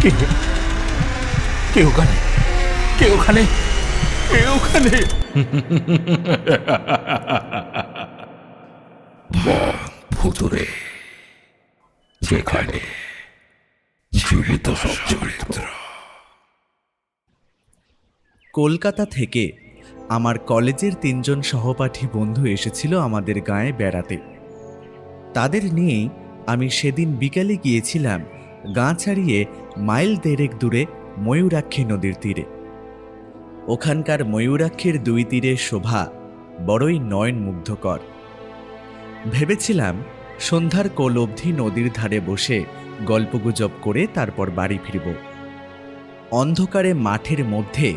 কে কে ওখানে? কে ওখানে? কে ওখানে? ভুতুরে, যেখানে জীবিত সব চরিত্র। কলকাতা থেকে আমার কলেজের 3 জন সহপাঠী বন্ধু এসেছিল আমাদের গাঁয়ে বেড়াতে। তাদের নিয়েই আমি সেদিন বিকালে গিয়েছিলাম গাঁ ছাড়িয়ে মাইল 1.5 দূরে ময়ূরাক্ষী নদীর তীরে। ওখানকার ময়ূরাক্ষীর 2 তীরের শোভা বড়ই নয়ন মুগ্ধকর। ভেবেছিলাম সন্ধ্যার কোল অবধি নদীর ধারে বসে গল্পগুজব করে তারপর বাড়ি ফিরব। অন্ধকারে মাঠের মধ্যে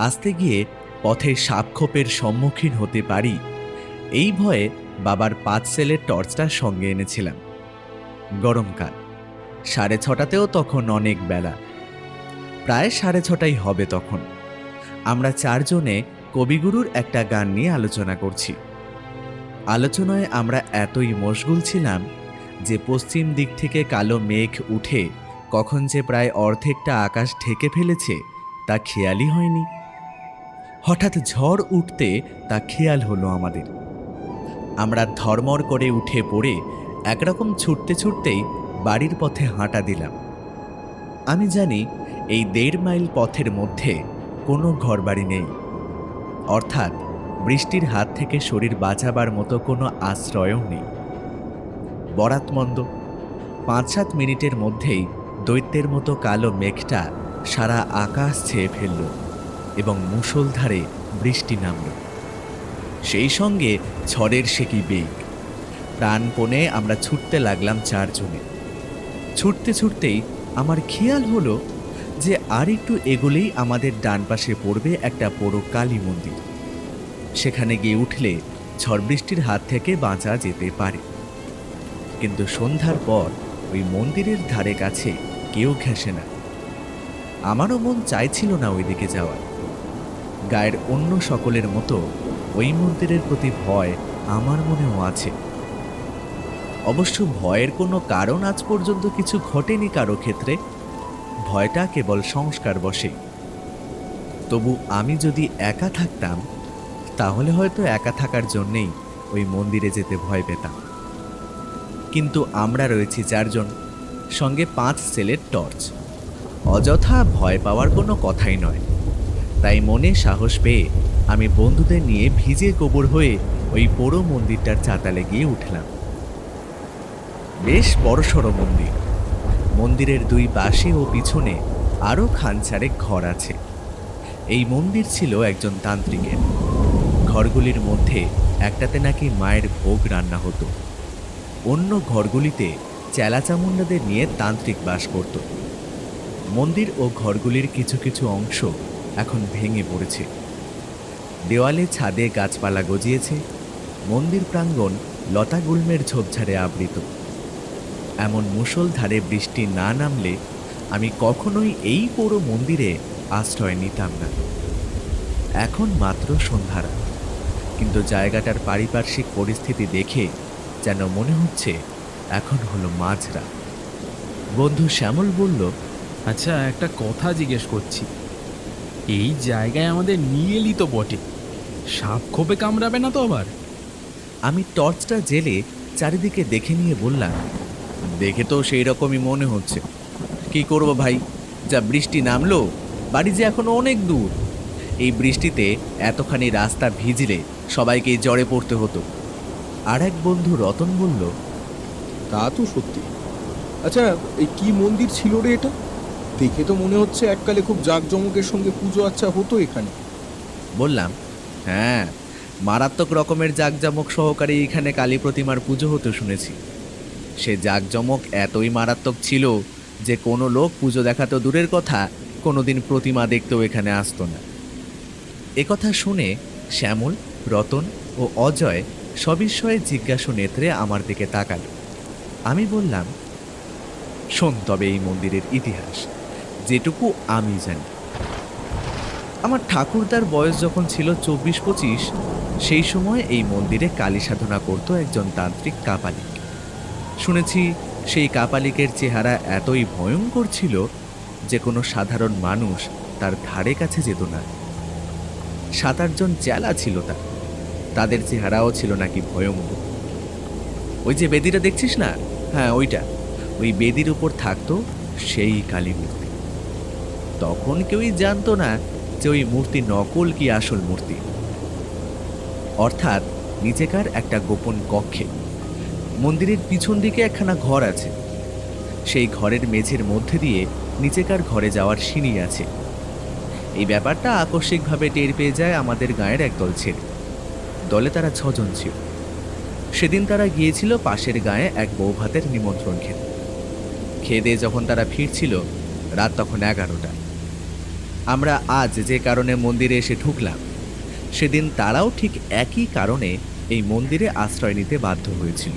আসতে গিয়ে পথে সাপখোপের সম্মুখীন হতে পারি এই ভয়ে বাবার 5 সেলের টর্চটা সঙ্গে এনেছিলাম। গরমকাল, 6:30তেও তখন অনেক বেলা, প্রায় 6:30 হবে তখন। আমরা 4 জনে কবিগুরুর একটা গান নিয়ে আলোচনা করছি। আলোচনায় আমরা এতই মশগুল ছিলাম যে পশ্চিম দিক থেকে কালো মেঘ উঠে কখন যে প্রায় অর্ধেকটা আকাশ ঢেকে ফেলেছে তা খেয়ালই হয়নি। হঠাৎ ঝড় উঠতে তা খেয়াল হলো আমাদের। আমরা ধর্মর করে উঠে পড়ে একরকম ছুটতে ছুটতেই বাড়ির পথে হাঁটা দিলাম। আমি জানি এই 1.5 মাইল পথের মধ্যে কোনো ঘরবাড়ি নেই, অর্থাৎ বৃষ্টির হাত থেকে শরীর বাঁচাবার মতো কোনো আশ্রয়ও নেই। বরাতমন্দ 5-7 মিনিটের মধ্যেই দৈত্যের মতো কালো মেঘটা সারা আকাশ ছেয়ে ফেলল এবং মুষলধারে বৃষ্টি নামল। সেই সঙ্গে ঝড়ের সে কি বেগ! প্রাণপণে আমরা ছুটতে লাগলাম 4 জনে। ছুটতে ছুটতেই আমার খেয়াল হলো যে আর একটু এগোলেই আমাদের ডান পাশে পড়বে একটা বড় কালী মন্দির। সেখানে গিয়ে উঠলে ঝড় বৃষ্টির হাত থেকে বাঁচা যেতে পারে। কিন্তু সন্ধ্যার পর ওই মন্দিরের ধারে কাছে কেউ ঘেঁষে না। আমারও মন চাইছিল না ওইদিকে যাওয়ার। গায়ের অন্য সকলের মতো ওই মন্দিরের প্রতি ভয় আমার মনেও আছে। অবশ্য ভয়ের কোনো কারণ আজ পর্যন্ত কিছু ঘটেনি কারো ক্ষেত্রে, ভয়টা কেবল সংস্কার বশেই। তবু আমি যদি একা থাকতাম তাহলে হয়তো একা থাকার জন্যেই ওই মন্দিরে যেতে ভয় পেতাম। কিন্তু আমরা রয়েছি 4 জন, সঙ্গে 5 সেলের টর্চ। অযথা ভয় পাওয়ার কোনো কথাই নয়। তাই মনে সাহস পেয়ে আমি বন্ধুদের নিয়ে ভিজে গোবর হয়ে ওই পোড়ো মন্দিরটার চাতালে গিয়ে উঠলাম। বেশ বড়সড় মন্দির। মন্দিরের 2 পাশে ও পিছনে আরও খানছাড়ে ঘর আছে। এই মন্দির ছিল একজন তান্ত্রিকের। ঘরগুলির মধ্যে একটাতে নাকি মায়ের ভোগ রান্না হতো। অন্য ঘরগুলিতে চেলাচামুন্ডাদের নিয়ে তান্ত্রিক বাস করত। মন্দির ও ঘরগুলির কিছু কিছু অংশ এখন ভেঙে পড়েছে। দেওয়ালে ছাদে গাছপালা গজিয়েছে। মন্দির প্রাঙ্গণ লতাগুল্মের ঝোপঝাড়ে আবৃত। এমন মুষলধারে বৃষ্টি না নামলে আমি কখনোই এই পুরো মন্দিরে আশ্রয় নিতাম না। এখন মাত্র সন্ধ্যারা, কিন্তু জায়গাটার পারিপার্শ্বিক পরিস্থিতি দেখে যেন মনে হচ্ছে এখন হলো মাঝরাত। বন্ধু শ্যামল বলল, আচ্ছা, একটা কথা জিজ্ঞেস করছি। এই জায়গায় আমাদের নিয়ে এলি তো বটে, সাপ খোপে কামড়াবে না তো আবার? আমি টর্চটা জেলে চারিদিকে দেখে নিয়ে বললাম, দেখে তো সেই রকমই মনে হচ্ছে। কি করব ভাই, যা বৃষ্টি নামলো, বাড়ি যে এখনো অনেক দূর। এই বৃষ্টিতে এতখানি রাস্তা ভিজলে সবাইকে জ্বরে পড়তে হতো। আর এক বন্ধু রতন বলল, তা তো সত্যি। আচ্ছা, এই কি মন্দির ছিল রে এটা? দেখে তো মনে হচ্ছে এককালে খুব জাঁকজমকের সঙ্গে পুজো আচ্ছা হতো এখানে। বললাম, হ্যাঁ, মারাত্মক রকমের জাঁকজমক সহকারে এখানে কালী প্রতিমার পুজো হতো শুনেছি। সে জাঁকজমক এতই মারাত্মক ছিল যে কোনো লোক পুজো দেখা তো দূরের কথা, কোনোদিন প্রতিমা দেখতেও এখানে আসতো না। একথা শুনে শ্যামল, রতন ও অজয় সবিস্ময়ে জিজ্ঞাসু নেত্রে আমার দিকে তাকাল। আমি বললাম, শোন তবে এই মন্দিরের ইতিহাস, যেটুকু আমি জানি। আমার ঠাকুরদার বয়স যখন ছিল 24-25, সেই সময় এই মন্দিরে কালী সাধনা করত একজন তান্ত্রিক কাপালিক। শুনেছি সেই কাপালিকের চেহারা এতই ভয়ঙ্কর ছিল যে কোনো সাধারণ মানুষ তার ধারে কাছে যেত না। 7-8 জন চেলা ছিল তাদের চেহারাও ছিল নাকি ভয়ঙ্কর। ওই যে বেদিটা দেখছিস না, হ্যাঁ ওইটা, ওই বেদির উপর থাকতো সেই কালী মূর্তি। তখন কেউই জানতো না যে ওই মূর্তি নকল কি আসল মূর্তি। অর্থাৎ নিচেকার একটা গোপন কক্ষে মন্দিরের পিছন দিকে একখানা ঘর আছে। সেই ঘরের মেঝের মধ্যে দিয়ে নিচেকার ঘরে যাওয়ার সিঁড়ি আছে। এই ব্যাপারটা আকস্মিকভাবে টের পেয়ে যায় আমাদের গাঁয়ের একদল ছেলে। দলে তারা 6 জন ছিল। সেদিন তারা গিয়েছিল পাশের গাঁয়ে এক বৌভাতের নিমন্ত্রণ খেতে। খেয়ে দিয়ে যখন তারা ফিরছিল, রাত তখন 11টা। আমরা আজ যে কারণে মন্দিরে এসে ঢুকলাম, সেদিন তারাও ঠিক একই কারণে এই মন্দিরে আশ্রয় নিতে বাধ্য হয়েছিল।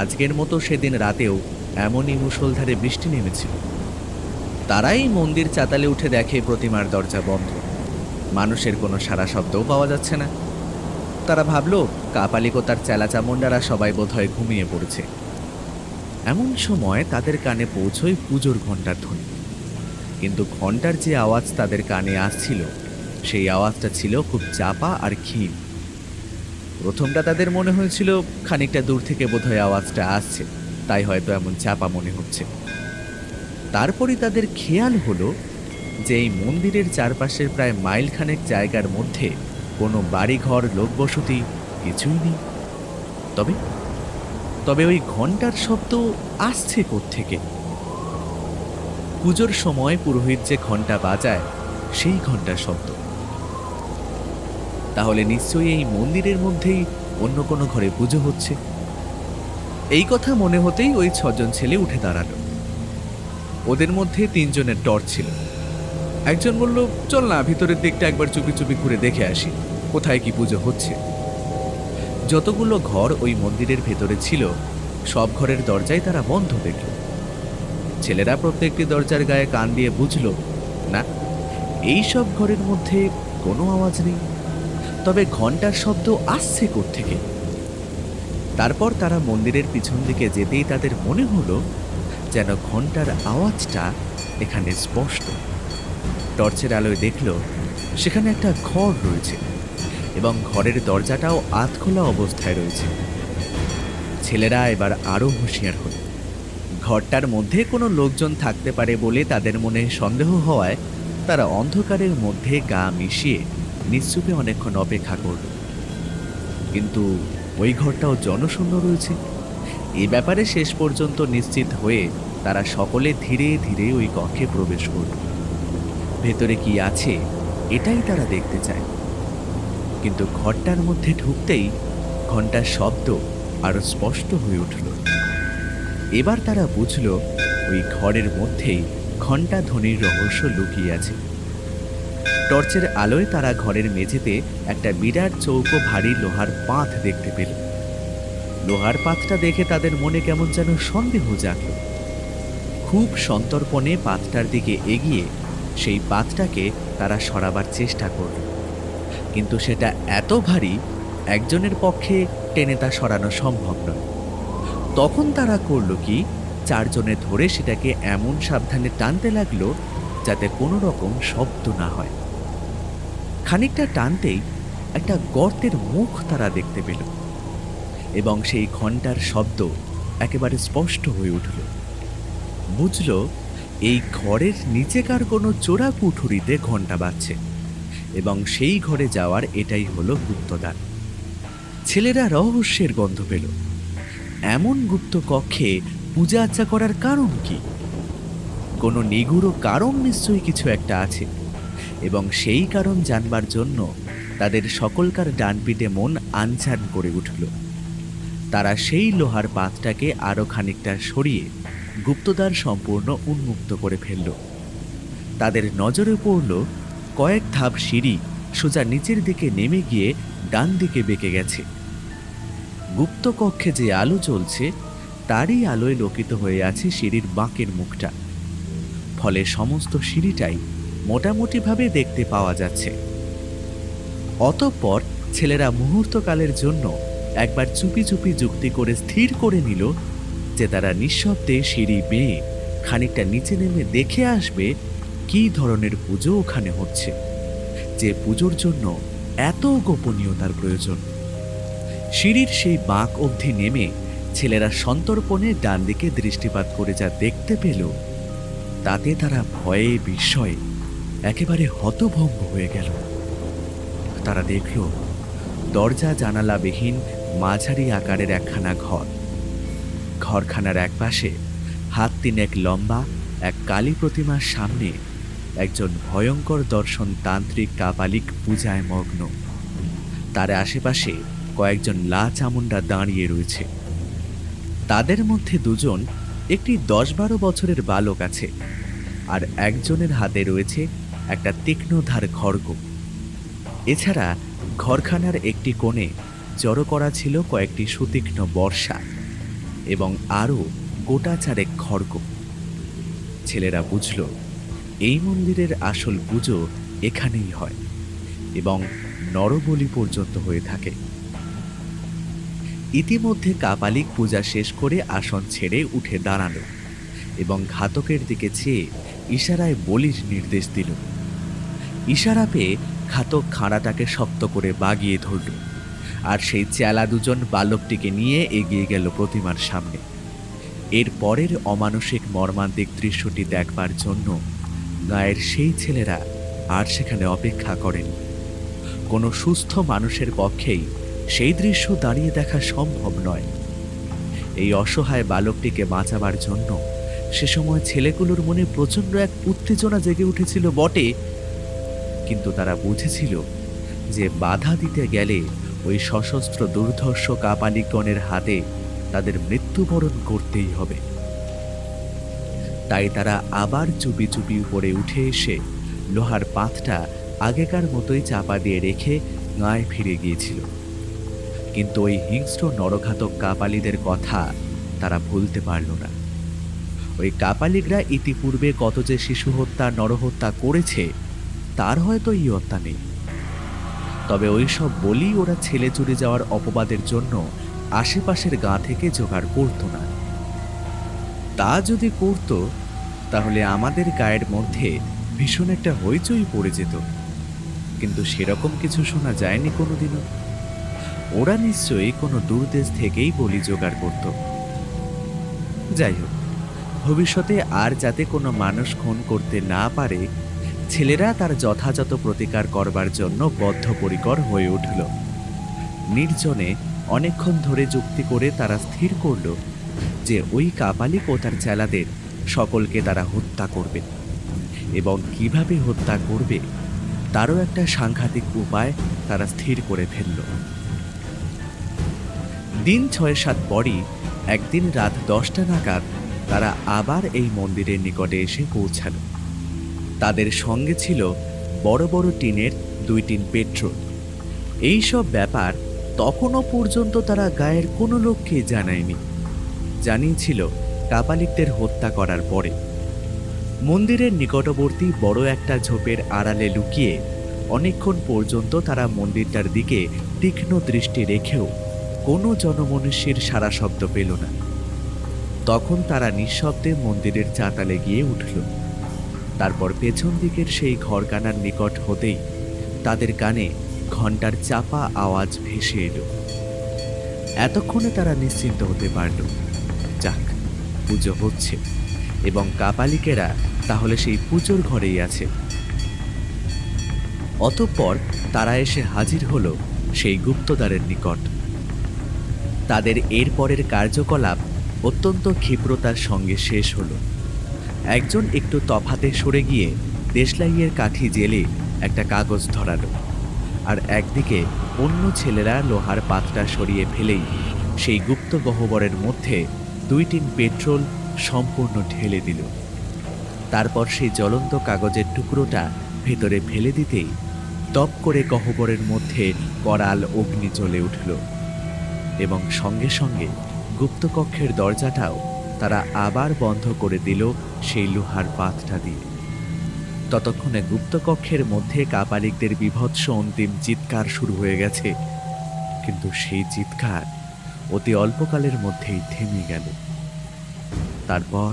আজকের মতো সেদিন রাতেও এমনই মুষলধারে বৃষ্টি নেমেছিল। তারাই মন্দির চাতালে উঠে দেখে প্রতিমার দরজা বন্ধ, মানুষের কোনো সাড়া শব্দও পাওয়া যাচ্ছে না। তারা ভাবল কাপালিক ও তার চেলাচামুন্ডারা সবাই বোধহয় ঘুমিয়ে পড়েছে। এমন সময় তাদের কানে পৌঁছয় পুজোর ঘণ্টার ধ্বনি। কিন্তু ঘণ্টার যে আওয়াজ তাদের কানে আসছিল, সেই আওয়াজটা ছিল খুব চাপা আর ক্ষীণ। প্রথমটা তাদের মনে হয়েছিল খানিকটা দূর থেকে বোধহয় আওয়াজটা আসছে, তাই হয়তো এমন চাপা মনে হচ্ছে। তারপরই তাদের খেয়াল হলো যে এই মন্দিরের চারপাশের প্রায় মাইলখানেক জায়গার মধ্যে কোনো বাড়িঘর, লোকবসতি কিছুই নেই। তবে ওই ঘণ্টার শব্দ আসছে কোত্থেকে? পুজোর সময় পুরোহিত যে ঘণ্টা বাজায়, সেই ঘণ্টার শব্দ। তাহলে নিশ্চয়ই এই মন্দিরের মধ্যেই অন্য কোনো ঘরে পুজো হচ্ছে। এই কথা মনে হতেই ওই 6 জন ছেলে উঠে দাঁড়ালো। ওদের মধ্যে 3 জনের টর্চ ছিল। একজন বলল, চল না ভিতরের দিকটা একবার চুপি চুপি ঘুরে দেখে আসি, কোথায় কি পুজো হচ্ছে। যতগুলো ঘর ওই মন্দিরের ভেতরে ছিল, সব ঘরের দরজাই তারা বন্ধ দেখল। ছেলেরা প্রত্যেকটি দরজার গায়ে কান দিয়ে বুঝল, না, এই সব ঘরের মধ্যে কোনো আওয়াজ নেই। তবে ঘণ্টার শব্দ আসছে কোত্থেকে? তারপর তারা মন্দিরের পিছন দিকে যেতেই তাদের মনে হলো যেন ঘণ্টার আওয়াজটা এখানে স্পষ্ট। টর্চের আলোয় দেখল সেখানে একটা ঘর রয়েছে এবং ঘরের দরজাটাও আধখোলা অবস্থায় রয়েছে। ছেলেরা এবার আরও হুঁশিয়ার হল। ঘরটার মধ্যে কোনো লোকজন থাকতে পারে বলে তাদের মনে সন্দেহ হওয়ায় তারা অন্ধকারের মধ্যে গা মিশিয়ে নিশ্চুপে অনেকক্ষণ অপেক্ষা করল। কিন্তু ওই ঘরটাও জনশূন্য রয়েছে। এ ব্যাপারে শেষ পর্যন্ত নিশ্চিত হয়ে তারা সকলে ধীরে ধীরে ওই কক্ষে প্রবেশ করল। ভেতরে কি আছে এটাই তারা দেখতে চায়। কিন্তু ঘরটার মধ্যে ঢুকতেই ঘণ্টার শব্দ আরো স্পষ্ট হয়ে উঠল। এবার তারা বুঝল ওই ঘরের মধ্যেই ঘণ্টা ধ্বনির রহস্য লুকিয়ে আছে। টর্চের আলোয় তারা ঘরের মেঝেতে একটা বিরাট চৌকো ভারী লোহার পাত দেখতে পেল। লোহার পাতটা দেখে তাদের মনে কেমন যেন সন্দেহ জাগল। খুব সন্তর্পণে পাতটার দিকে এগিয়ে সেই পাতটাকে তারা সরাবার চেষ্টা করল। কিন্তু সেটা এত ভারী, একজনের পক্ষে টেনে তা সরানো সম্ভব নয়। তখন তারা করল কি, 4 জনে ধরে সেটাকে এমন সাবধানে টানতে লাগলো যাতে কোনো রকম শব্দ না হয়। খানিকটা টানতেই একটা গর্তের মুখ তারা দেখতে পেল এবং সেই ঘণ্টার শব্দ একেবারে স্পষ্ট হয়ে উঠল। বুঝল এই ঘরের নিচেকার কোনো চোরা কুঠুরিতে ঘণ্টা বাজছে এবং সেই ঘরে যাওয়ার এটাই হলো গুপ্তদ্বার। ছেলেরা রহস্যের গন্ধ পেল। এমন গুপ্ত কক্ষে পূজা আর্চা করার কারণ কি? কোনো নিগূঢ় কারণ নিশ্চয়ই কিছু একটা আছে এবং সেই কারণ জানবার জন্য তাদের সকলকার ডানপিটে মন আনচান করে উঠল। তারা সেই লোহার পাতটাকে আরো খানিকটা সরিয়ে গুপ্তদ্বার সম্পূর্ণ উন্মুক্ত করে ফেলল। তাদের নজরে পড়ল কয়েক ধাপ সিঁড়ি সোজা নিচের দিকে নেমে গিয়ে ডান দিকে বেঁকে গেছে। গুপ্ত কক্ষে যে আলো জ্বলছে তারই আলোয় লোকিত হয়ে আছে সিঁড়ির বাঁকের মুখটা। ফলে সমস্ত সিঁড়িটাই মোটামুটিভাবে দেখতে পাওয়া যাচ্ছে। অতঃপর ছেলেরা মুহূর্তকালের জন্য একবার চুপি চুপি যুক্তি করে স্থির করে নিল যে তারা নিঃশব্দে সিঁড়ি বেয়ে খানিকটা নিচে নেমে দেখে আসবে কী ধরনের পুজো ওখানে হচ্ছে, যে পুজোর জন্য এত গোপনীয়তার প্রয়োজন। সিঁড়ির সেই বাঁক অবধি নেমে ছেলেরা সন্তর্পণে ডান দিকে দৃষ্টিপাত করে যা দেখতে পেল, তাতে তারা ভয়ে বিস্ময়ে একেবারে হতভম্ব হয়ে গেল। তারা দেখল দরজা জানালাবিহীন মাঝারি আকারের একখানা ঘর। ঘরখানার একপাশে হাত তিনেক লম্বা এক কালী প্রতিমার সামনে একজন ভয়ঙ্কর দর্শন তান্ত্রিক কাপালিক পূজায় মগ্ন। তার আশেপাশে কয়েকজন লা চামুন্ডা দাঁড়িয়ে রয়েছে। তাদের মধ্যে দুজন একটি 10-12 বছরের বালক আছে, আর একজনের হাতে রয়েছে একটা তীক্ষ্ণধার খড়গ। এছাড়া ঘরখানার একটি কোণে জড়ো করা ছিল কয়েকটি সুতীক্ষ্ণ বর্ষা এবং আরও গোটা চারেক খড়গ। ছেলেরা বুঝল এই মন্দিরের আসল পুজো এখানেই হয় এবং নরবলি পর্যন্ত হয়ে থাকে। ইতিমধ্যে কাপালিক পূজা শেষ করে আসন ছেড়ে উঠে দাঁড়ালো এবং ঘাতকের দিকে চেয়ে ইশারায় বলির নির্দেশ দিল। ইশারা পেয়ে ঘাতক খাঁড়াটাকে শক্ত করে বাগিয়ে ধরল, আর সেই চেলা দুজন বালকটিকে নিয়ে এগিয়ে গেল প্রতিমার সামনে। এর পরের অমানসিক মর্মান্তিক দৃশ্যটি দেখবার জন্য গায়ের সেই ছেলেরা আর সেখানে অপেক্ষা করেন। কোনো সুস্থ মানুষের পক্ষেই সেই দৃশ্য দাঁড়িয়ে দেখা সম্ভব নয়। এই অসহায় বালকটিকে বাঁচাবার জন্য সে সময় ছেলেগুলোর মনে প্রচণ্ড এক উত্তেজনা জেগে উঠেছিল বটে, কিন্তু তারা বুঝেছিল যে বাধা দিতে গেলে ওই সশস্ত্র দুর্ধর্ষ কাপালিকগণের হাতে তাদের মৃত্যুবরণ করতেই হবে। তাই তারা আবার চুপি চুপি উপরে উঠে এসে লোহার পাতটা আগেকার মতোই চাপা দিয়ে রেখে গায়ে ফিরে গিয়েছিল। কিন্তু ওই হিংস্র নরঘাতক কাপালিদের কথা তারা ভুলতে পারল না। ওই কাপালিকরা ইতিপূর্বে কত যে শিশু হত্যা নরহত্যা করেছে তার হয়তো ইয়ত্তা নেই, তবে ওই সব বলি ওরা ছেলে চুরি যাওয়ার অপবাদের জন্য আশেপাশের গাঁ থেকে জোগাড় করত না। তা যদি করত তাহলে আমাদের গায়ের মধ্যে ভীষণ একটা হইচই পড়ে যেত, কিন্তু সেরকম কিছু শোনা যায়নি কোনোদিনও। ওরা নিশ্চয়ই কোনো দূরদেশ থেকেই বলি জোগাড় করত। যাই হোক, ভবিষ্যতে আর যাতে কোনো মানুষ খুন করতে না পারে, ছেলেরা তার যথাযথ প্রতিকার করবার জন্য বদ্ধপরিকর হয়ে উঠল। নির্জনে অনেকক্ষণ ধরে যুক্তি করে তারা স্থির করল যে ওই কাপালিক ও তার চেলাদের সকলকে তারা হত্যা করবে, এবং কিভাবে হত্যা করবে তারও একটা সাংঘাতিক উপায় তারা স্থির করে ফেলল। দিন 6-7 পরই একদিন রাত 10টা নাগাদ তারা আবার এই মন্দিরের নিকটে এসে পৌঁছালো। তাদের সঙ্গে ছিল বড় বড় টিনের 2 টিন পেট্রোল। এই সব ব্যাপার তখনও পর্যন্ত তারা গায়ের কোনো লোককে জানায়নি, জানিয়েছিল কাপালিকদের হত্যা করার পরে। মন্দিরের নিকটবর্তী বড় একটা ঝোপের আড়ালে লুকিয়ে অনেকক্ষণ পর্যন্ত তারা মন্দিরটার দিকে তীক্ষ্ণ দৃষ্টি রেখেও কোনো জনমনুষ্যের সারা শব্দ পেল না। তখন তারা নিঃশব্দে মন্দিরের চাতালে গিয়ে উঠল। তারপর পেছন দিকের সেই ঘরখানার নিকট হতেই তাদের কানে ঘণ্টার চাপা আওয়াজ ভেসে এলো। এতক্ষণে তারা নিশ্চিন্ত হতে পারল, যাক, পুজো হচ্ছে এবং কাপালিকেরা তাহলে সেই পুজোর ঘরেই আছে। অতঃপর তারা এসে হাজির হলো সেই গুপ্তদ্বারের নিকট। তাদের এরপরের কার্যকলাপ অত্যন্ত ক্ষিপ্রতার সঙ্গে শেষ হলো। একজন একটু তফাতে সরে গিয়ে দেশলাইয়ের কাঠি জেলে একটা কাগজ ধরালো, আর একদিকে অন্য ছেলেরা লোহার পাতটা সরিয়ে ফেলেই সেই গুপ্ত গহ্বরের মধ্যে 2 টিন পেট্রোল সম্পূর্ণ ঢেলে দিল। তারপর সেই জ্বলন্ত কাগজের টুকরোটা ভেতরে ফেলে দিতেই দপ করে গহ্বরের মধ্যে করাল অগ্নি জ্বলে উঠল, এবং সঙ্গে সঙ্গে গুপ্তকক্ষের দরজাটাও তারা আবার বন্ধ করে দিল সেই লোহার পাতটা দিয়ে। ততক্ষণে গুপ্তকক্ষের মধ্যে কাপালিকদের বীভৎস অন্তিম চিৎকার শুরু হয়ে গেছে, কিন্তু সেই চিৎকার অতি অল্পকালের মধ্যেই থেমে গেল। তারপর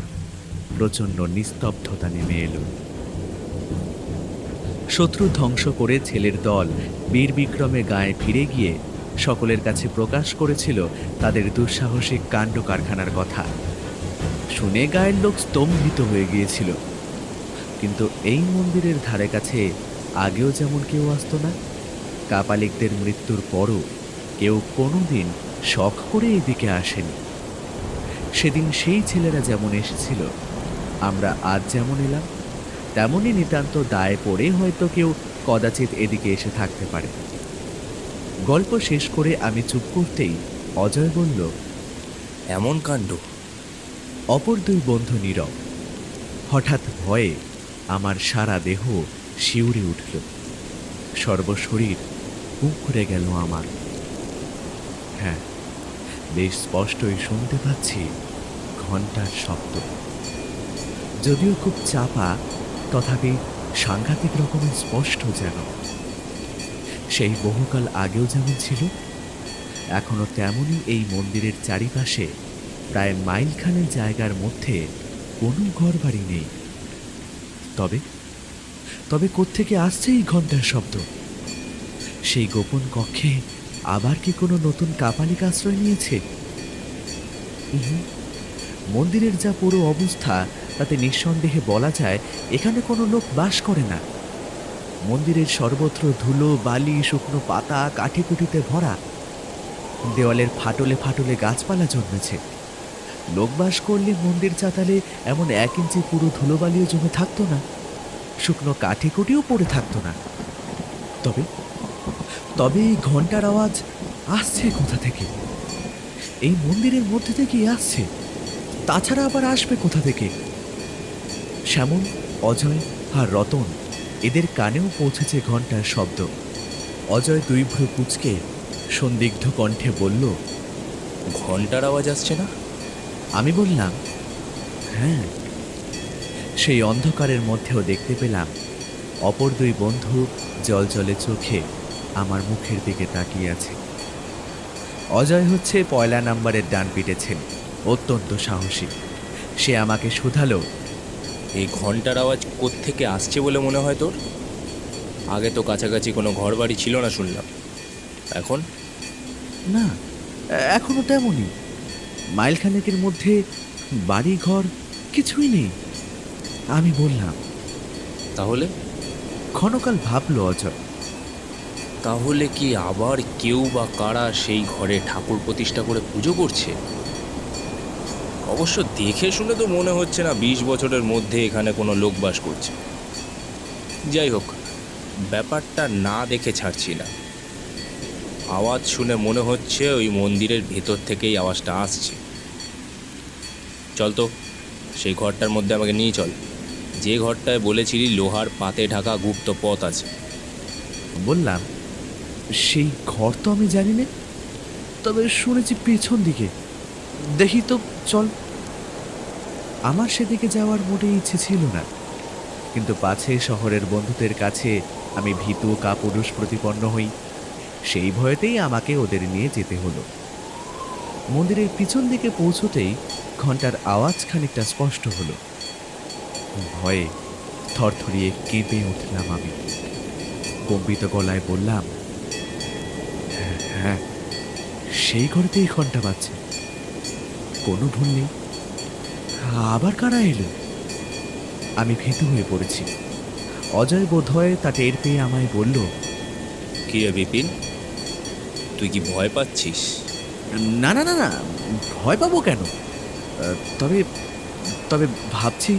প্রচণ্ড নিস্তব্ধতা নেমে এলো। শত্রু ধ্বংস করে ছেলের দল বীর বিক্রমে গায়ে ফিরে গিয়ে সকলের কাছে প্রকাশ করেছিল তাদের দুঃসাহসিক কাণ্ড কারখানার কথা। শুনে গায়ের লোক স্তম্ভিত হয়ে গিয়েছিল। কিন্তু এই মন্দিরের ধারে কাছে আগেও যেমন কেউ আসতো না, কাপালিকদের মৃত্যুর পরও কেউ কোনোদিন শখ করে এদিকে আসেনি। সেদিন সেই ছেলেরা যেমন এসেছিল, আমরা আজ যেমন এলাম, তেমনই নিতান্ত দায়ে পড়ে হয়তো কেউ কদাচিৎ এদিকে এসে থাকতে পারে। গল্প শেষ করে আমি চুপ করতেই অজয় বলল, এমন কাণ্ড! অপর দুই বন্ধু নীরব। হঠাৎ ভয়ে আমার সারা দেহ শিউরে উঠল, সর্বশরীর কুঁকড়ে গেল আমার। হ্যাঁ, বেশ স্পষ্টই শুনতে পাচ্ছি ঘণ্টার শব্দ, যদিও খুব চাপা, তথাপি সাংঘাতিক রকমের স্পষ্ট যেন। সেই বহুকাল আগেও যেমন ছিল, এখনো তেমনই এই মন্দিরের চারিপাশে প্রায় মাইলখানেক জায়গার মধ্যে কোনো ঘরবাড়ি নেই। তবে তবে কোত্থেকে আসছে এই ঘণ্টার শব্দ? সেই গোপন কক্ষে আবার কি কোনো নতুন কাপালিক আশ্রয় নিয়েছে? মন্দিরের যা পুরো অবস্থা, তাতে নিঃসন্দেহে বলা যায় এখানে কোনো লোক বাস করে না। মন্দিরের সর্বত্র ধুলো, বালি, শুকনো পাতা, কাঠিকুটিতে ভরা। দেওয়ালের ফাটলে ফাটলে গাছপালা জন্মেছে। লোক বাস করলে মন্দির চাতালে এমন 1 ইঞ্চি পুরো ধুলোবালিও জমে থাকতো না, শুকনো কাঠিকুটিও পড়ে থাকতো না। তবে তবে এই ঘণ্টার আওয়াজ আসছে কোথা থেকে? এই মন্দিরের মধ্যে থেকেই আসছে, তাছাড়া আবার আসবে কোথা থেকে? শ্যামল, অজয় আর রতন, এদের কানেও পৌঁছেছে ঘণ্টার শব্দ। অজয় দুই ভ্রু কুঁচকে সন্দিগ্ধ কণ্ঠে বলল, ঘন্টার আওয়াজ আসছে না? আমি বললাম, হ্যাঁ। সেই অন্ধকারের মধ্যেও দেখতে পেলাম অপর দুই বন্ধু জলজলে চোখে আমার মুখের দিকে তাকিয়ে আছে। অজয় হচ্ছে 1 নাম্বারের ডান পিঠে ছেলে, অত্যন্ত সাহসী। সে আমাকে শুধালো, এই ঘন্টার আওয়াজ কোত্থেকে আসছে বলে মনে হয় তোর? আগে তো কাছাকাছি কোনো ঘর বাড়ি ছিল না শুনলাম, এখন? না, এখনো তেমনই। মাইলখানেকের মধ্যে বাড়ি ঘর কিছুই নেই। আমি বললাম। তাহলে? ক্ষণকাল ভাবল অজয়। তাহলে কি আবার কেউ বা কারা সেই ঘরে ঠাকুর প্রতিষ্ঠা করে পুজো করছে? অবশ্য দেখে শুনে তো মনে হচ্ছে না 20 বছরের মধ্যে এখানে কোনো লোক বাস করছে। যাই হোক, ব্যাপারটা না দেখে ছাড়ছি না। আওয়াজ শুনে মনে হচ্ছে ওই মন্দিরের ভেতর থেকেই আওয়াজটা আসছে। চল তো, সেই ঘরটার মধ্যে আমাকে নিয়ে চল, যে ঘরটায় বলেছিলি লোহার পাতে ঢাকা গুপ্ত পথ আছে। বললাম, সেই ঘর তো আমি জানি না, তবে শুনেছি পেছন দিকে। দেখি তো, চল। আমার সেদিকে যাওয়ার মোটেই ইচ্ছে ছিল না, কিন্তু পাছে শহরের বন্ধুদের কাছে আমি ভীতু কাপুরুষ প্রতিপন্ন হই, সেই ভয়েতেই আমাকে ওদের নিয়ে যেতে হলো। মন্দিরের পিছন দিকে পৌঁছতেই ঘণ্টার আওয়াজ খানিকটা স্পষ্ট হলো। ভয়ে থরথরিয়ে কেঁপে উঠলাম আমি। কম্পিত গলায় বললাম, হ্যাঁ, সেই ঘরেতেই ঘণ্টা বাজছে, কোনো ভুল নেই। আবার কারা এলো? আমি ভীতু হয়ে পড়েছি। অজয় বোধহয় তা টের পেয়ে আমায় বলল, কি রে বিপিন, তুই কি ভয় পাচ্ছিস? না না না না, ভয় পাবো কেন? তবে তবে ভাবছি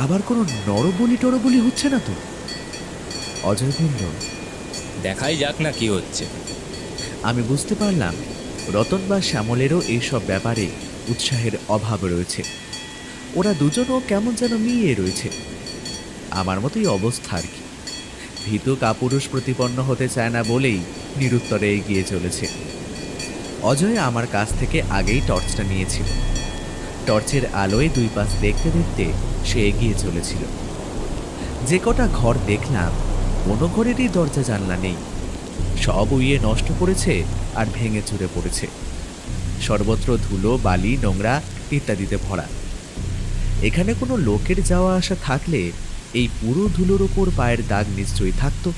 আবার কোনো নরবলি টরবলি হচ্ছে না তো? অজয় বলল, দেখাই যাক না কি হচ্ছে। আমি বুঝতে পারলাম রতন বা শ্যামলেরও এইসব ব্যাপারে উৎসাহের অভাব রয়েছে। ওরা দুজনও কেমন যেন মিলিয়ে রয়েছে। আমার মতোই অবস্থা আর কি। ভীতু কাপুরুষ প্রতিপন্ন হতে চায় না বলেই নিরুত্তরে এগিয়ে চলেছে। অজয় আমার কাছ থেকে আগেই টর্চটা নিয়েছিল। টর্চের আলোয় দুই পাশ দেখতে দেখতে সে এগিয়ে চলেছিল। যে কটা ঘর দেখলাম, কোনো ঘরেরই দরজা জানলা নেই। সব উইয়ে নষ্ট করেছে আর ভেঙে চুরে পড়েছে। সর্বত্র ধুলো, বালি, নোংরা ইত্যাদিতে ভরা। এখানে কোনো লোকের যাওয়া আসা থাকলে এই পুরো ধুলোর ওপর পায়ের দাগ নিশ্চয়ই থাকতো,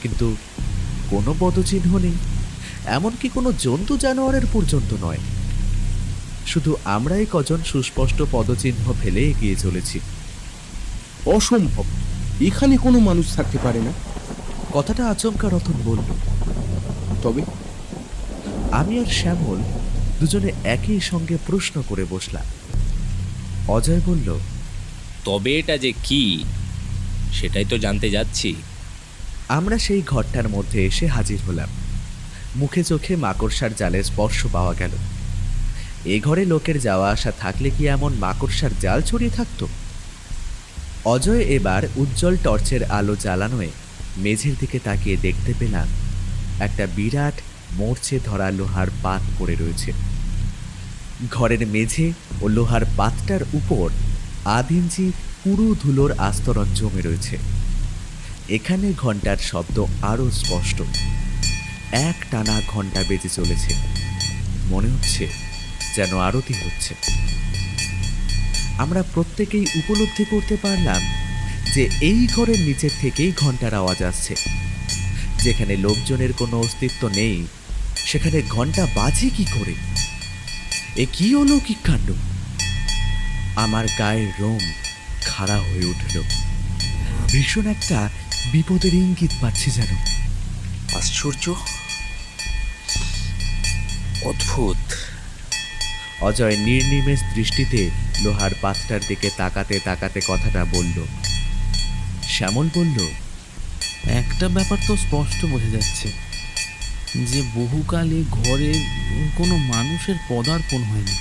কিন্তু কোনো পদচিহ্ন নেই, এমনকি কোনো জন্তু জানোয়ারের পর্যন্ত নয়। শুধু আমরাই কজন সুস্পষ্ট পদচিহ্ন ফেলে এগিয়ে চলেছি। অসম্ভব, এখানে কোনো মানুষ থাকতে পারে না। কথাটা আচমকা রতন বলল। তবে আমি আর শ্যামল দুজনে একই সঙ্গে প্রশ্ন করে বসলাম। অজয় বলল, তবে এটা যে কি সেটাই তো জানতে যাচ্ছি। আমরা সেই ঘরটার মধ্যে এসে হাজির হলাম। মুখে চোখে মাকড়সার জালের স্পর্শ পাওয়া গেল। এ ঘরে লোকের যাওয়া আসা থাকলে কি এমন মাকড়সার জাল ছড়িয়ে থাকতো? অজয় এবার উজ্জ্বল টর্চের আলো জ্বালানোয় মেঝের দিকে তাকিয়ে দেখতে পেলাম একটা বিরাট মরচে ধরা লোহার পাত পড়ে রয়েছে। ঘরের মেঝে ও লোহার পাতটার উপর আধ ইঞ্চি পুরো ধুলোর আস্তরণ জমে রয়েছে। এখানে ঘন্টার শব্দ আরো স্পষ্ট। এক টানা ঘন্টা বেজে চলেছে, মনে হচ্ছে যেন আরতি হচ্ছে। আমরা প্রত্যেকেই উপলব্ধি করতে পারলাম যে এই ঘরের নিচের থেকেই ঘন্টার আওয়াজ আসছে। যেখানে লোকজনের কোনো অস্তিত্ব নেই সেখানে ঘন্টা বাজে কি করে? এ কি অলৌকিক কাণ্ড! আমার গায়ের রোম খাড়া হয়ে উঠল। ভীষণ একটা বিপদের ইঙ্গিত পাচ্ছি যেন। আশ্চর্য, অদ্ভুত। অজয় নির্নিমেষ দৃষ্টিতে লোহার পাতটার দিকে তাকাতে তাকাতে কথাটা বলল। শ্যামল বলল, একটা ব্যাপার তো স্পষ্ট বোঝা যাচ্ছে যে বহুকালে ঘরে কোনো মানুষের পদার্পণ হয়নি,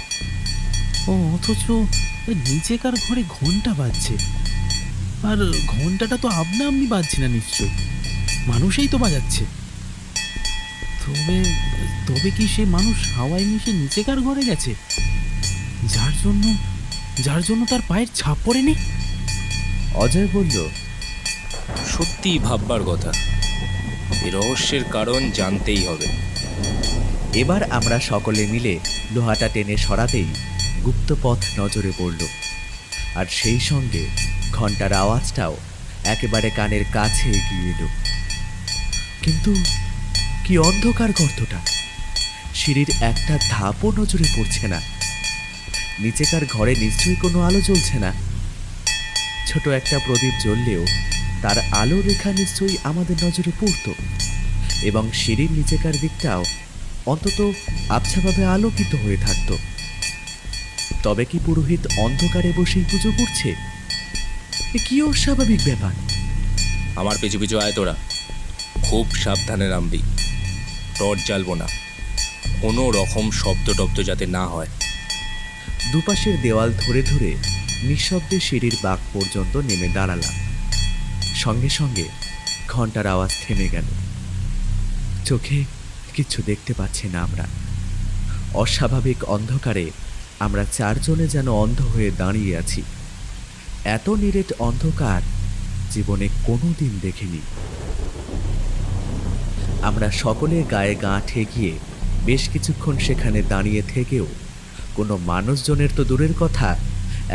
ও অথচ নিচেকার ঘরে ঘন্টা বাজছে। আর ঘন্টাটা তো আপনা আপনি বাজছে না, নিশ্চয় মানুষই তো বাজাচ্ছে। তবে তবে কি সে মানুষ হাওয়ায় মিশে নিচেকার ঘরে গেছে, যার জন্য তার পায়ের ছাপ পড়েনি? অজয় বলল, সত্যিই ভাববার কথা। এই রহস্যের কারণ জানতেই হবে। এবার আমরা সকলে মিলে লোহাটা টেনে সরাতেই গুপ্তপথ নজরে পড়ল, আর সেই সঙ্গে ঘন্টার আওয়াজটাও একেবারে কানের কাছে এগিয়ে এলো। কিন্তু কি অন্ধকার গর্তটা! সিঁড়ির একটা ধাপও নজরে পড়ছে না। নিচেকার ঘরে নিশ্চয়ই কোনো আলো জ্বলছে না। ছোট একটা প্রদীপ জ্বললেও তার আলো রেখা নিশ্চয়ই আমাদের নজরে পড়ত, এবং সিঁড়ির নিচেকার দিকটাও অন্তত আবছাভাবে আলোকিত হয়ে থাকত। তবে কি পুরোহিত অন্ধকারে বসেই পুজো করছে? এ কি অস্বাভাবিক ব্যাপার! আমার পিছু পিছু আয় তোরা, খুব সাবধানে নামবি। টর্চ জ্বালবো না, কোনো রকম শব্দ টব্দ যাতে না হয়। দুপাশের দেওয়াল ধরে ধরে নিঃশব্দে সিঁড়ির বাঁক পর্যন্ত নেমে দাঁড়ালাম। সঙ্গে সঙ্গে ঘন্টার আওয়াজ থেমে গেল। চোখে কিচ্ছু দেখতে পাচ্ছি না আমরা। অস্বাভাবিক অন্ধকারে আমরা চারজনে যেন অন্ধ হয়ে দাঁড়িয়ে আছি। এত নিরেট অন্ধকার জীবনে কোনোদিন দেখিনি। আমরা সকলে গায়ে গা ঠেকিয়ে বেশ কিছুক্ষণ সেখানে দাঁড়িয়ে থেকেও কোনো মানুষজনের তো দূরের কথা,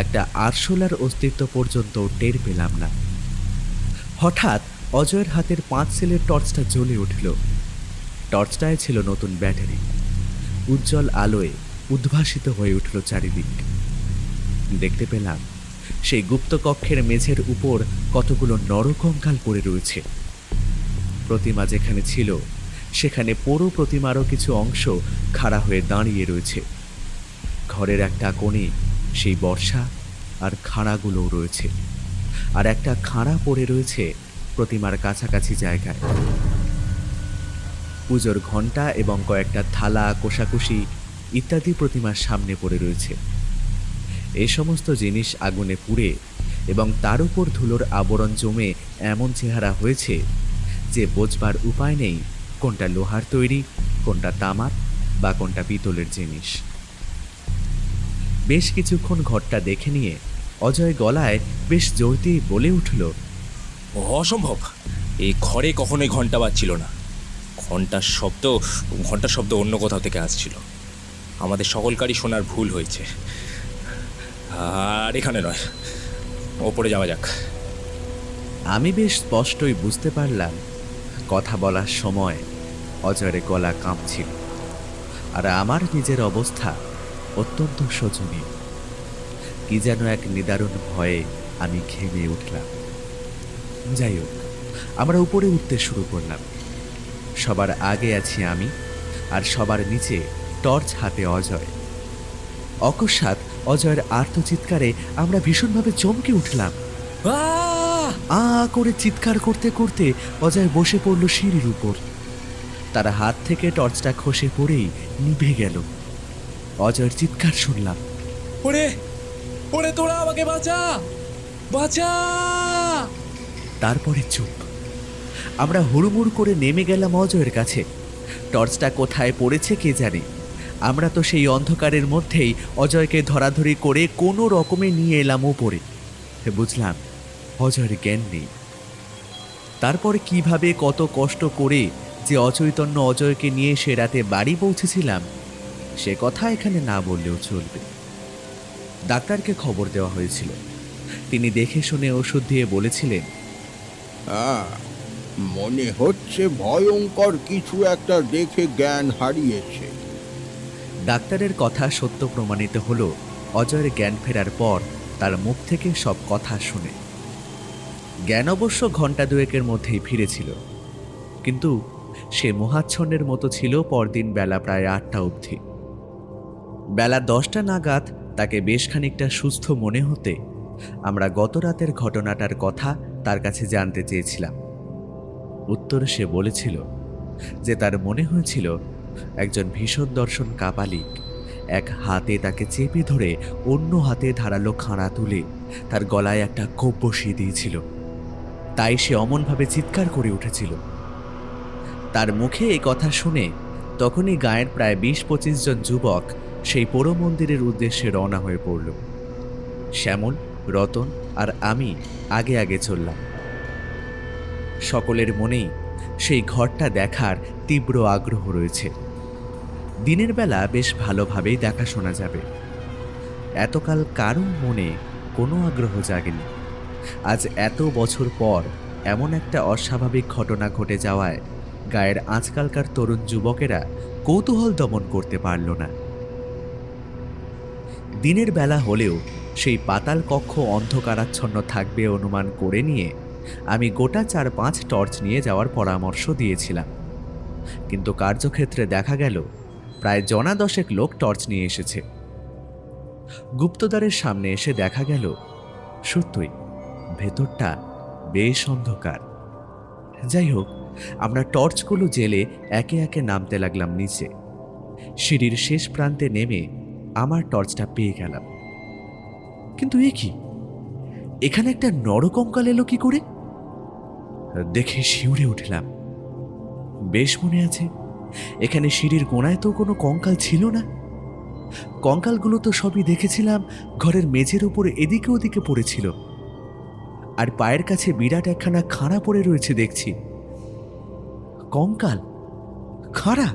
একটা আরশোলার অস্তিত্ব পর্যন্ত টের পেলাম না। হঠাৎ অজয়ের হাতের 5 সেলের টর্চটা জ্বলে উঠল। টর্চটায় ছিল নতুন ব্যাটারি। উজ্জ্বল আলোয় উদ্ভাসিত হয়ে উঠল চারিদিক। দেখতে পেলাম সেই গুপ্ত কক্ষের মেঝের উপর কতগুলো নরকঙ্কাল পড়ে রয়েছে। প্রতিমা যেখানে ছিল সেখানে পুরো প্রতিমারও কিছু অংশ খাড়া হয়ে দাঁড়িয়ে রয়েছে। ঘরের একটা কোণে সেই বর্ষা আর খাঁড়াগুলোও রয়েছে, আর একটা খাঁড়া পড়ে রয়েছে প্রতিমার কাছাকাছি জায়গায়। পুজোর ঘণ্টা এবং কয়েকটা থালা, কোষাকুষি ইত্যাদি প্রতিমার সামনে পড়ে রয়েছে। এই সমস্ত জিনিস আগুনে পুড়ে এবং তার উপর ধুলোর আবরণ জমে এমন চেহারা হয়েছে যে বোঝবার উপায় নেই কোনটা লোহার তৈরি, কোনটা তামার বা কোনটা পিতলের জিনিস। বেশ কিছুক্ষণ ঘরটা দেখে নিয়ে অজয় গলায় বেশ জোর দিয়ে বলে উঠল, অসম্ভব, এই ঘরে কখনোই ঘন্টা বাজছিল না। ঘন্টার শব্দ অন্য কোথাও থেকে আসছিল। আমাদের সকলকারই শোনার ভুল হয়েছে। আর এখানে নয়, ওপরে যাওয়া যাক। আমি বেশ স্পষ্টই বুঝতে পারলাম কথা বলার সময় অজয়ের গলা কাঁপছিল, আর আমার নিজের অবস্থা অত্যন্ত শোচনীয়। কি যেন এক নিদারুণ ভয়ে আমি ঘেমে উঠলাম। যাই হোক, আমরা উপরে উঠতে শুরু করলাম। সবার আগে আছি আমি, আর সবার নিচে টর্চ হাতে অজয়। অকস্মাৎ অজয়ের আর্তচিৎকারে আমরা ভীষণভাবে চমকে উঠলাম। আ করে চিৎকার করতে করতে অজয় বসে পড়ল সিঁড়ির উপর। তার হাত থেকে টর্চটা খসে পড়েই নিভে গেল। অজয়ের চিৎকার শুনলাম, ওরে ওরে, তোরা আমাকে বাঁচা, বাঁচা! তারপরে চুপ। আমরা হুড়মুড় করে নেমে গেলাম অজয়ের কাছে। টর্চটা কোথায় পড়েছে কে জানে। আমরা তো সেই অন্ধকারের মধ্যেই অজয়কে ধরাধরি করে কোনো রকমে নিয়ে এলাম উপরে। বুঝলাম অজয়ের জ্ঞান নেই। তারপরে কিভাবে কত কষ্ট করে যে অচৈতন্য অজয়কে নিয়ে সে রাতে বাড়ি পৌঁছেছিলাম, সে কথা এখানে না বললেও চলবে। ডাক্তারকে খবর দেওয়া হয়েছিল। তিনি দেখে শুনে ওষুধ দিয়ে বলেছিলেন, মনে হচ্ছে ভয়ঙ্কর কিছু একটা দেখে জ্ঞান হারিয়েছে। ডাক্তারের কথা সত্য প্রমাণিত হলো অজয়ের জ্ঞান ফেরার পর তার মুখ থেকে সব কথা শুনে। জ্ঞান অবশ্য ঘণ্টা দুয়েকের মধ্যেই ফিরেছিল, কিন্তু সে মোহাচ্ছন্নের মতো ছিল পরদিন বেলা প্রায় 8টা অবধি। বেলা 10টা নাগাদ তাকে বেশ খানিকটা সুস্থ মনে হতে আমরা গত রাতের ঘটনাটার কথা তার কাছে জানতে চেয়েছিলাম। উত্তরে সে বলেছিল যে তার মনে হয়েছিল একজন ভীষণ দর্শন কাপালিক এক হাতে তাকে চেপে ধরে অন্য হাতে ধারালো খাঁড়া তুলে তার গলায় একটা কোপ বসিয়ে দিয়েছিল। তাই সে অমনভাবে চিৎকার করে উঠেছিল। তার মুখে এই কথা শুনে তখনই গায়ের প্রায় 20-25 জন যুবক সেই পোড়ো মন্দিরের উদ্দেশ্যে রওনা হয়ে পড়ল। শ্যামল, রতন আর আমি আগে আগে চললাম। সকলের মনেই সেই ঘরটা দেখার তীব্র আগ্রহ রয়েছে। দিনের বেলা বেশ ভালোভাবেই দেখাশোনা যাবে। এতকাল কারো মনে কোনো আগ্রহ জাগেনি। আজ এত বছর পর এমন একটা অস্বাভাবিক ঘটনা ঘটে যাওয়ায় গায়ের আজকালকার তরুণ যুবকেরা কৌতূহল দমন করতে পারল না। দিনের বেলা হলেও সেই পাতাল কক্ষ অন্ধকারাচ্ছন্ন থাকবে অনুমান করে নিয়ে আমি গোটা 4-5 টর্চ নিয়ে যাওয়ার পরামর্শ দিয়েছিলাম। কিন্তু কার্যক্ষেত্রে দেখা গেল প্রায় 10 লোক টর্চ নিয়ে এসেছে। গুপ্তদ্বারের সামনে এসে দেখা গেল সত্যই ভেতরটা বেশ অন্ধকার। যাই হোক, আমরা টর্চগুলো জেলে একে একে নামতে লাগলাম নিচে। সিঁড়ির শেষ প্রান্তে নেমে আমার টর্চটা পেয়ে গেলাম। কিন্তু এ কি, এখানে একটা নরকঙ্কাল এলো কি করে? দেখে শিউরে উঠলাম। বেশ মনে আছে, এখানে সিঁড়ির গোড়ায় তো কোনো কঙ্কাল ছিল না। কঙ্কালগুলো তো সবই দেখেছিলাম ঘরের মেঝের উপর এদিকে ওদিকে পড়েছিল, আর পায়ের কাছে বিরাট একখানা খাঁড়া পড়ে রয়েছে দেখছি। কঙ্কাল? খাঁড়া?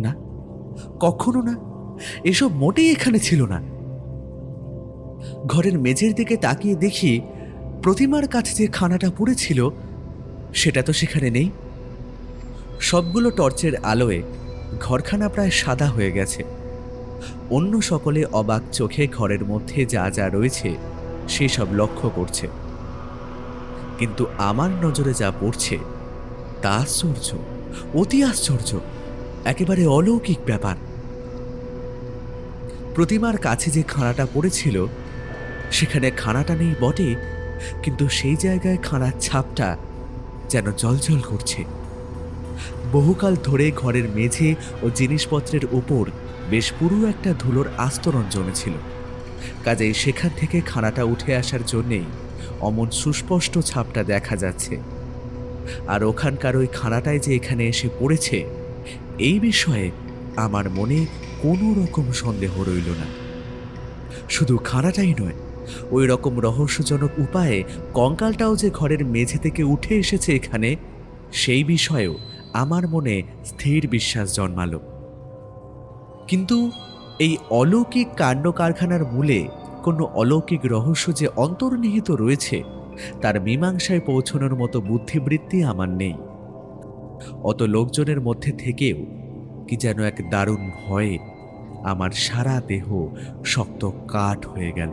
না, কখনো না, এসব মোটেই এখানে ছিল না। ঘরের মেঝের দিকে তাকিয়ে দেখি প্রতিমার কাছে যে খানাটা পড়েছিল সেটা তো সেখানে নেই। সবগুলো টর্চের আলোয় ঘরখানা প্রায় সাদা হয়ে গেছে। অন্য সকলে অবাক চোখে ঘরের মধ্যে যা যা রয়েছে সেসব লক্ষ্য করছে, কিন্তু আমার নজরে যা পড়ছে তা আশ্চর্য, অতি আশ্চর্য, একেবারে অলৌকিক ব্যাপার। প্রতিমার কাছে যে খাঁড়াটা পড়েছিল সেখানে খাঁড়াটা নেই বটে, কিন্তু সেই জায়গায় খাঁড়ার ছাপটা যেন জ্বলজ্বল করছে। বহুকাল ধরে ঘরের মেঝে ও জিনিসপত্রের উপর বেশ পুরো একটা ধুলোর আস্তরণ জমেছিল, কাজেই সেখান থেকে খাঁড়াটা উঠে আসার জন্যেই অমন সুস্পষ্ট ছাপটা দেখা যাচ্ছে। আর ওখানকার ওই খাঁড়াটাই যে এখানে এসে পড়েছে এই বিষয়ে আমার মনে কোনো রকম সন্দেহ রইল না। শুধু খাঁড়াটাই নয়, ওই রকম রহস্যজনক উপায়ে কঙ্কালটাও যে ঘরের মেঝে থেকে উঠে এসেছে এখানে, সেই বিষয়েও আমার মনে স্থির বিশ্বাস জন্মালো। কিন্তু এই অলৌকিক কাণ্ড কারখানার মূলে কোনো অলৌকিক রহস্য যে অন্তর্নিহিত রয়েছে তার মীমাংসায় পৌঁছানোর মতো বুদ্ধিবৃত্তি আমার নেই। অত লোকজনের মধ্যে থেকেও কি যেন এক দারুণ ভয়ে আমার সারা দেহ শক্ত কাঠ হয়ে গেল।